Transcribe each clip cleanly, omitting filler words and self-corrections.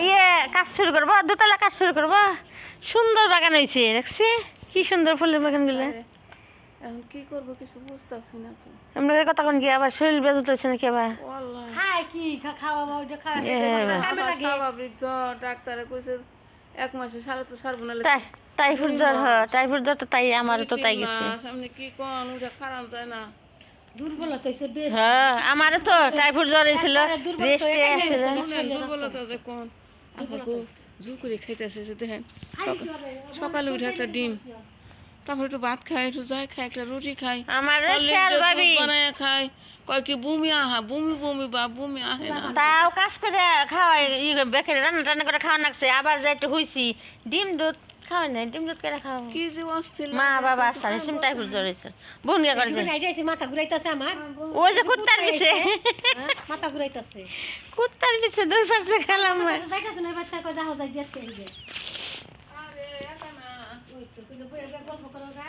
ইয়ে কাজ শুরু করবো, দোতলা কাজ শুরু করবো। সুন্দর বাগান হয়েছে, দেখছি কি সুন্দর ফুলের বাগান গুলো। এখন কি করবো কিছু বুঝতেছি না তো। আপনাদের কথা কোন কি আবার শরীর বেজত হয়েছে নাকি আবার? স্বাভাবিক জ্বর, ডাক্তারে কইছে 1 মাসে সারা তো সারবো না। টাইফয়েড জ্বর, টাইফয়েড জ্বর তো তাই আমারও তো তাই গেছে। সামনে কি কোন ওটা খারাপ যায় না, দুর্বলতা হইছে বেশ। হ্যাঁ আমারও তো টাইফয়েড জ্বর হয়েছিল, রেস্টে আছিল। দুর্বলতা যে কোন আমাকে জোর করে খাইতেছে যে দেখেন। সকালে উঠে একটা ডিম, তারপর একটু ভাত খাই, একটু যাই খাই, একটা রুটি খাই, আমার শেয়াল ভাবি বানায় খাই। কয় কি বমি আহা, বমি বা বমি আহে না। তাও কাজ করে খাওয়াই বেকারে রান্না টান্না করে খাওয়া লাগছে। আবার যে একটু হইছি ডিম দুধ খাওয়াই নাই, ডিম দুধ করে খাওয়া কি যে অস্থির মা বাবা সারে সিম টাইফয়েড জ্বর হয়েছে। বোন গিয়া করে মাথা ঘুরাইতেছে আমার, ওই যে কুত্তার পিছে, মাথা ঘুরাইতেছে কুত্তার পিছে দূর পারছে খেলাম। বাচ্চা কয় যাও যাই দিয়েছে এই যে আরে একা না, ওই তো গল্প করো গা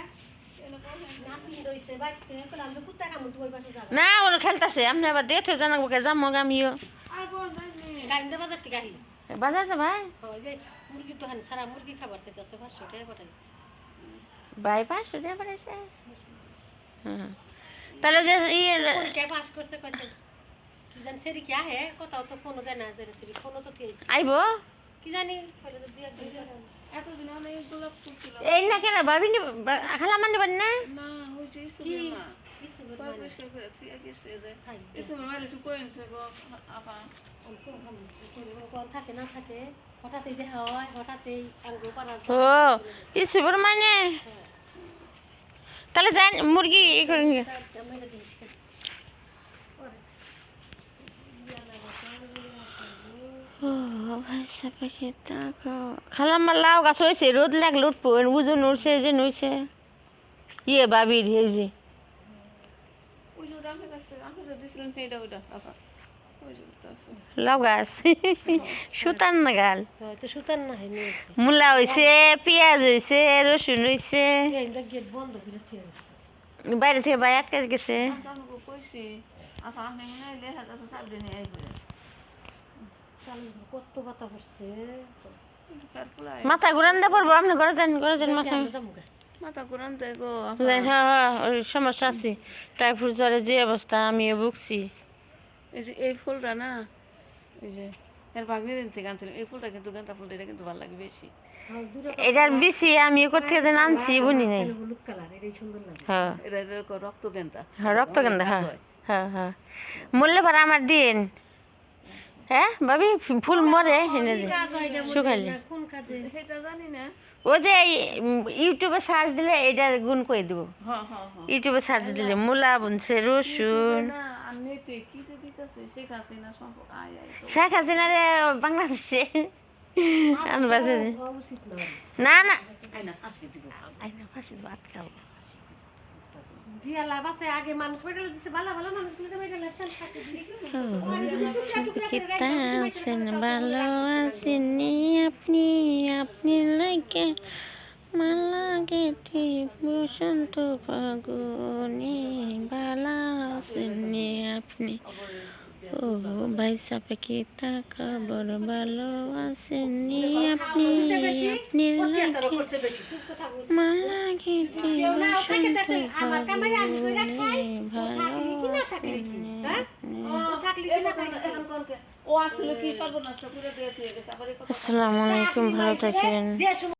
নাতি রইছে বাচ্চা কইলাম যে কুত্তা কামড় তুই পাশে যাবা না ওরা খেলতেছে। আপনি আবার দেখে জানাবো কে যাবো আমিও আর বল যাইনি গাড়ি দে বাজার থেকে আহিল বাজার আছে ভাই। ওই যে মুরগি তো হান সারা মুরগি খাবার চাইতেছে 500 টাকা পাঠাইছে ভাই 500 টাকা পড়েছে। হ্যাঁ তাহলে যে কে পাস করছে কইছে কি জানি সেরি কি আহে কথাও তো ফোনও দেয় না যে সেরি ফোনও তো ঠিক আইবো কি জানি কইলে তো দিয়া দিয়া এতদিন অনেক গোলাপ ফুল ছিল। এই না কেন ভাবি খালা মানে বান না না হইছে কি না কিছু পরিষ্কার করে তুই গেছে যে এসে মাইলে একটু কইনছে গো আপা। কোন থাকে না থাকে হঠাৎই দেখা হয় হঠাৎই আঙ্গুল পারা ও কিছু বড় মানে তাহলে যান মুরগি ই করেন গে। খালাম লাউ গাছ হয়েছে, রোদ লাগলে উঠবো, ওজন উঠছে যে নইছে ইয়ে বাবির এই যে ওই যে রাখে কাছে রাখে দিছিলেন সেইটা ওইটা আপা ওই যে লাউ গাছ সুতান না গাল তো সুতান না হয়নি মূলা হয়েছে, পেঁয়াজ হয়েছে, রসুন হয়েছে। গেট বন্ধ করে বাইরে থেকে ভাই আটকে গেছে। আমাকে কইছি আপা আপনি মনে হয় লেখা যাচ্ছে 4 দিনে আইবে। কত বাতা পড়ছে মাথা ঘুরান দে পড়বো। আপনি ঘরে যান মাথা মাথা ঘুরান দেয় গো। হ্যাঁ হ্যাঁ ওই সমস্যা আছে, টাইফয়েড জ্বরে যে অবস্থা আমিও ভুগছি। এই যে এই ফুলটা না এই যে এর ভাগ্নের দিন থেকে আনছিলাম এই ফুলটা, কিন্তু গেন্দা ফুলটা এটা কিন্তু ভালো লাগে বেশি। এটার বেশি আমি কোথেকে যেন আনছি বুনি নাই। হলুদ কালার এটাই সুন্দর লাগে হ্যাঁ এটা রক্ত গেন্দা। হ্যাঁ রক্তগন্ধা। হ্যাঁ হ্যাঁ হ্যাঁ মরলে পরে আমার দিন। হ্যাঁ ভাবি ফুল মরে এনে যে শুকাইলে কোন কাজে সেটা জানি না। ওই যে ইউটিউবে সার্চ দিলে এটার গুণ করে দেবো। হ্যাঁ হ্যাঁ হ্যাঁ ইউটিউবে সার্চ দিলে মূলা বুনছে, রসুন। না আর নেটে কি যে দিতেছে শেখ হাসিনা সম্পর্ক শেখ হাসিনা রে বাংলাদেশে আনবাসে উচিত না না না আইনা আসবে দিব আইনা ফাঁসি ভাত খাবো। দিয়া লাভ আছে আগে মানুষ মেডেল দিতে ভালো ভালো মানুষগুলোকে মেডেল আছেন থাকে কিতা আছেন ভালো আছেননি আপনি, আপনি লাগে মালা গেথি বসন্ত ফাগুনে ভালো আছেননি আপনি। ও ভাই সাপে কিতা খবর ভালো আছেননি আপনি, আপনি লাগে মালা গেথি বসন্ত ফাগুনে ভালো আছেননি আপনি। ও আসলে কি সর্বনাশ করে দিয়ে গেছে আবার। আসসালামু আলাইকুম, ভালো থাকেন।